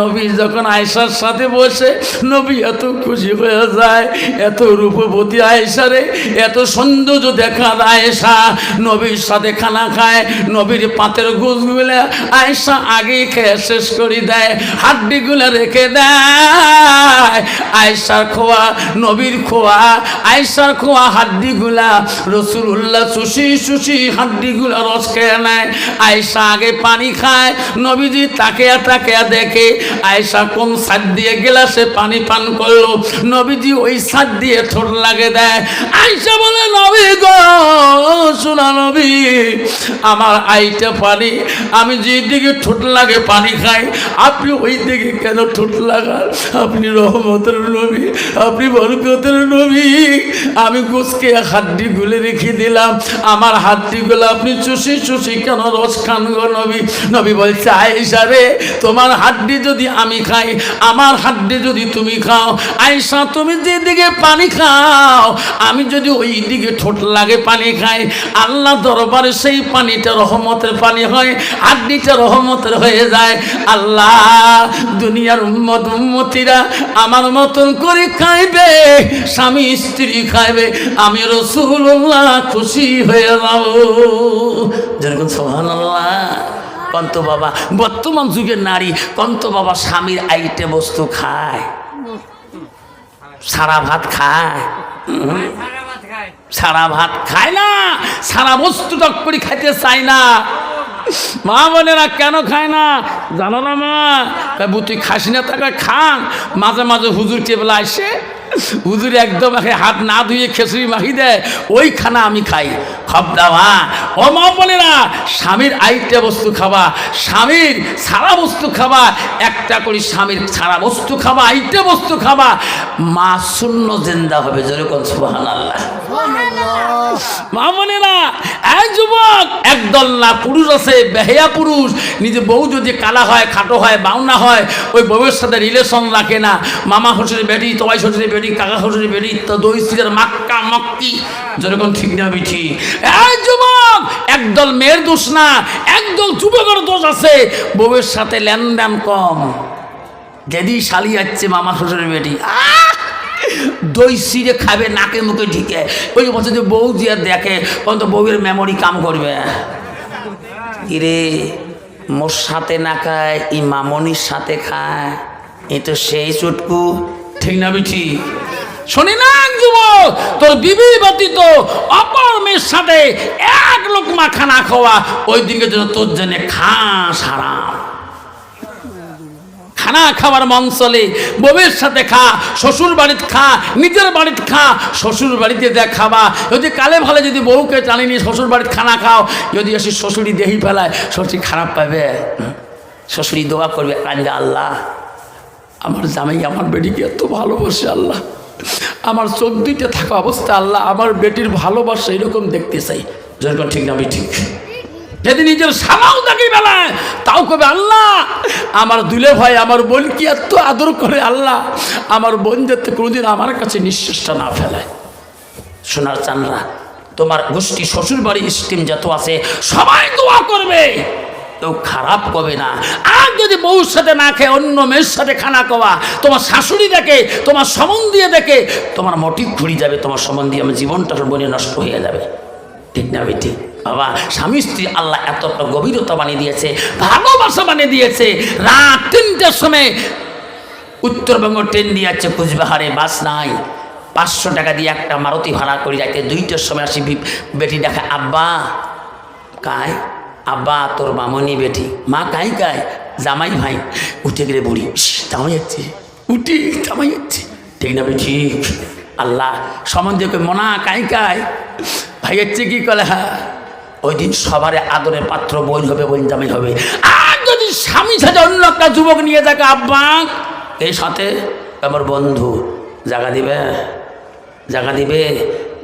নবী যখন আয়েশার সাথে বসে নবী এত খুশি হয়ে যায়, এত রূপবতী আয়েশা রে, এত সৌন্দর্য দেখা আয়েশা নবীর সাথে খানা খায়। নবীর পাতের গোশগুলো আয়েশা আগেই খেয়ে শেষ করে দেয়, হাড্ডিগুলো রেখে দেয়। আয়েশার খোয়া, নবীর খোয়া, আয়েশার খোয়া হাড্ডিগুলা রাসূলুল্লাহ শুষি শুষি হাড্ডিগুলা রস খেয়ে নেয়। আয়েশা আগে পানি খায়, নবীজি তাকে দেখে আয়েশা কোন সাদ দিয়ে গেলাসে পানি পান করলো, নবীজি ওই সাদ দিয়ে ঠোঁট লাগে দেয়। আয়েশা বলে নবী গো, শোনা নবী, আমার আইটা পানি, আমি যে দিকে ঠোঁট লাগে পানি খাই, আপনি ওই দিকে কেন ঠোঁট লাগান? আপনি রহমতের নবী, আপনি বরকতের নবী। আমি গোসকে হাড্ডি গুলে রেখে দিলাম, আমার হাড্ডিগুলো আপনি চুষি চুষি কেন রস খান গো নবী? নবী বলছে আয়েশা রে, তোমার হাড্ডি যদি আমি খাই, আমার হাড্ডি যদি তুমি খাও, আয়েশা তুমি যেদিকে পানি খাও, আমি যদি ওই দিকে ঠোঁট লাগে পানি খাই, আল্লাহ দরবারে সেই পানিটা রহমতের পানি হয়, হাড্ডিটা রহমতের হয়ে যায়। আল্লাহ দুনিয়ার উম্মতিরা আমার মতন করে খাইবে, স্বামী স্ত্রী খাইবে, আমি রাসূলুল্লাহ খুশি হয়ে যাব। যেরকম সুবহানাল্লাহ। কন্ত বাবা, বর্তমান যুগের নারী কন্ত বাবা স্বামীর আইটে বস্তু খায়, সারা ভাত খায়, সারা ভাত খায় না, সারা বস্তু টক করে খাইতে চায় না। মা বোনেরা কেন খায় না জানো না? মা তুই খাস না, তাকে খান। মাঝে মাঝে হুজুর কেবলা আসে, হুজুর একদম হাত না ধুয়ে খেসুরি মাখি দেয়, ওই খানা আমি খাই। খবদাওয়া ও মা বোনেরা, স্বামীর আইটে বস্তু খাবা, স্বামীর সারা বস্তু খাবা, একটা করে স্বামীর সারা বস্তু খাবা, আইটে বস্তু খাবা, মা শূন্য জিন্দা হবে। যেরকম সুবহানাল্লাহ। মা বোনেরা, এই যুবক একদল না পুরুষ আছে, বেহেয়া পুরুষ, নিজে বউ যদি কালা হয়, খাটো হয়, বাউনা হয়, ওই বউয়ের সাথে রিলেশন রাখে না। মামা শ্বশুরের বেটি, তবাই শ্বশুরের বেটি, কাকা শ্বশুরের বেটি, তো দই সিজার মাক্কা মক্কি, যেরকম ঠিক না বিঠি? এই যুবক একদল মেয়ের দোষ না, একদল যুবকের দোষ আছে, বউয়ের সাথে লেনদেন কম। যদি শালি যাচ্ছে মামা শ্বশুরের বেটি, দই সিরে খাবে নাকে মুখে ঢিকে, ওই বছর যে বউ যে দেখে তখন তো বউয়ের মেমোরি কাম করবে। ইরে মোর সাথে না খায়, ই মামনির সাথে খায়, এ তো সেই চুটকু, ঠিক না বিঠি? শুনি না যুবক, তোর বিবি ব্যতীত অপর মেয়ের সাথে এক লোকমা খানা খাওয়া ওই দিকে যেন তোর জন্য খাস হারাম। খানা খাবার মন চলে, বউয়ের সাথে খা, শ্বশুর বাড়িতে খা, নিজের বাড়িতে খা, শ্বশুর বাড়িতে দেখ খাবা। যদি কালে ভালে যদি বউকে টানিনি শ্বশুর বাড়িতে খানা খাও, যদি এসে শ্বশুরি দেহি ফেলায়, শ্বশুরি খারাপ পাবে, শ্বশুরি দোয়া করবে, কান্দে আল্লাহ আমার জামাই আমার বেটিকে এত ভালোবাসে, আল্লাহ আমার চোখ দুইটা থাকা অবস্থা, আল্লাহ আমার বেটির ভালোবাসা এরকম দেখতে চাই। যেরকম ঠিক না ঠিক? যদি নিজের সামাও দেখি বেলায়, তাও কবে আল্লাহ আমার দুলে ভাই আমার বোন কি এত আদর করে, আল্লাহ আমার বোন যাতে কোনোদিন আমার কাছে নিঃশ্বাসটা না ফেলায়। সোনার চানরা, তোমার গোষ্ঠী শ্বশুর বাড়ি স্টিম যত আছে সবাই দোয়া করবে, কেউ খারাপ করবে না। আর যদি বউর সাথে না খেয়ে অন্য মেয়ের সাথে খানা খাওয়া, তোমার শাশুড়ি দেখে, তোমার সম্বন্ধীয় দেখে, তোমার মোটিভ ঘুরে যাবে, তোমার সম্বন্ধীয় আমার জীবনটা বনে নষ্ট হয়ে যাবে। ঠিক না বেটি? বাবা স্বামী স্ত্রী আল্লাহ এতটা গভীরতা বানিয়ে দিয়েছে, ভালোবাসা বানিয়ে দিয়েছে। রাত 3টার সময় উত্তরবঙ্গ ট্রেন দিয়ে যাচ্ছে কুচবিহারে, বাস নাই, 500 টাকা দিয়ে একটা মারুতি ভাড়া করে যাইতে 2টার সময় আসি, বেটি দেখে আব্বা কায়, আব্বা তোর মামনি বেটি, মা কাই কায়, জামাই ভাই, উঠে গেলে বুড়ি জামাই যাচ্ছে, উঠি জামাই যাচ্ছে, ঠিক না বেটি? আল্লাহ সম্বন্ধে মনা কাই কায় ভাই যাচ্ছে কি কলে, হ্যাঁ ওই দিন সবার আদরের পাত্র বোন হবে, বোন জামাই হবে। আর যদি স্বামী সাথে অন্য একটা যুবক নিয়ে থাকে, আব্বা এই সাথে আমার বন্ধু জায়গা দিবে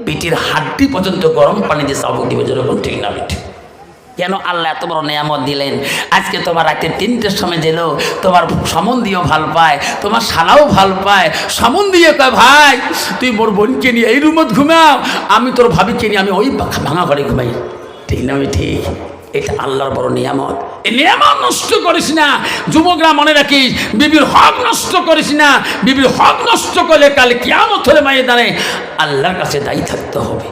পিঠির হাড্ডি পর্যন্ত গরম পানি দিয়ে চাবুক দিবে, যেরকম ঠিক না পিঠে। কেন আল্লাহ এত বড় নিয়ামত দিলেন? আজকে তোমার রাতে 3টের সময় দিল, তোমার সম্বন্ধীও ভাল পায়, তোমার শালাও ভাল পায়, সম্বন্ধীও কয় ভাই তুই মোর বোনকে নিয়ে এই রুমত ঘুমাও, আমি তোর ভাবিকে নিয়ে আমি ওই ভাঙা ঘরে ঘুমাই। ঠিক না আমি ঠিক? এটা আল্লাহর বড় নিয়ামত। এই নিয়ামত নষ্ট করিস না। যুবকরা মনে রাখিস, বিবির হক নষ্ট করিস না। বিবির হক নষ্ট করলে কাল কিয়ামত হলে ময়দানে আল্লাহর কাছে দায়ী থাকতে হবে।